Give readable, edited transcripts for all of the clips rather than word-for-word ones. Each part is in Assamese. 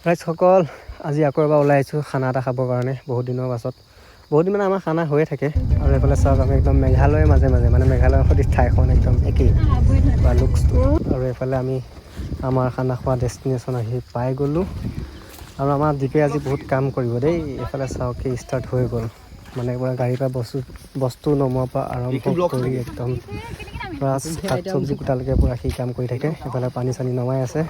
ৰাইজসকল আজি আকৌ এবাৰ ওলাই আহিছোঁ খানা এটা খাবৰ কাৰণে বহুত দিনৰ পাছত। বহুত দিন মানে আমাৰ খানা হৈয়ে থাকে। আৰু এইফালে চাওক আমি একদম মেঘালয়ৰ মাজে মাজে মানে মেঘালয়ৰ সৈতে ঠাইখন একদম একেই বা লুকছটো। আৰু এইফালে আমি আমাৰ খানা খোৱা ডেষ্টিনেশ্যন আহি পাই গ'লোঁ। আৰু আমাৰ দ্বীপে আজি বহুত কাম কৰিব দেই। এইফালে চাওক কি ষ্টাৰ্ট হৈ গ'ল মানে পুৰা গাড়ীৰ পৰা বস্তু নমোৱাৰ পৰা আৰম্ভ কৰি একদম পুৰা শাক চব্জি কোটালৈকে পুৰা সি কাম কৰি থাকে। এইফালে পানী চানী নমাই আছে।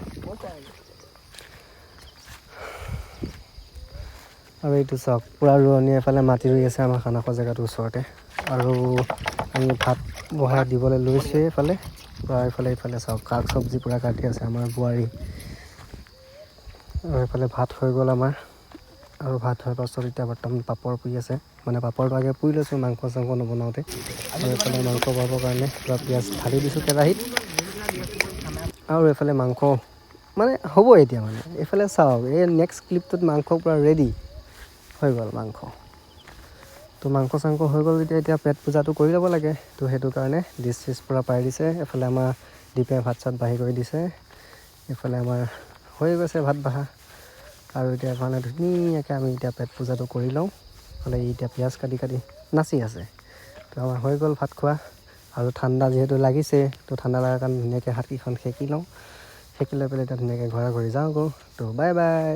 আৰু এইটো চাওক পুৰা ৰোৱনীয়ে এফালে মাটি ৰুই আছে আমাৰ খানা খোৱা জেগাটোৰ ওচৰতে। আৰু আমি ভাত বহাই দিবলৈ লৈছোঁৱে এইফালে পুৰা এইফালে চাওক শাক চব্জি পূৰা কাটি আছে আমাৰ বোৱাৰী। আৰু এইফালে ভাত হৈ গ'ল আমাৰ। আৰু ভাত হোৱাৰ পাছত এতিয়া বৰ্তমান পাপৰ পুৰি আছে। মানে পাপৰটো আগে পুৰি লৈছোঁ মাংস চাংস নবনাওঁতে। আৰু এইফালে মাংস বনাবৰ কাৰণে পুৰা পিঁয়াজ ঢালি দিছোঁ কেৰাহীত। আৰু এইফালে মাংস মানে হ'ব এতিয়া মানে এইফালে চাওক এই নেক্সট ক্লিপটোত মাংস পূৰা ৰেডি হৈ গ'ল মাংস। তো মাংস চাংস হৈ গ'ল এতিয়া পেট পূজাটো কৰি ল'ব লাগে। তো সেইটো কাৰণে ডিছ চিছ পূৰা পাৰি দিছে। এফালে আমাৰ দীপে ভাত চাত বাঢ়ি কৰি দিছে। এইফালে আমাৰ হৈ গৈছে ভাত বঢ়া। আৰু এতিয়া মানে ধুনীয়াকৈ আমি এতিয়া পেট পূজাটো কৰি লওঁ। মানে এতিয়া পিঁয়াজ কাটি কাটি নাচি আছে। তো আমাৰ হৈ গ'ল ভাত খোৱা। আৰু ঠাণ্ডা যিহেতু লাগিছে তো ঠাণ্ডা লগাৰ কাৰণে ধুনীয়াকৈ হাতকেইখন সেকি লওঁ। সেকি লৈ পেলাই এতিয়া ধুনীয়াকৈ ঘৰা ঘৰি যাওঁ গৈ। তো বাই বাই।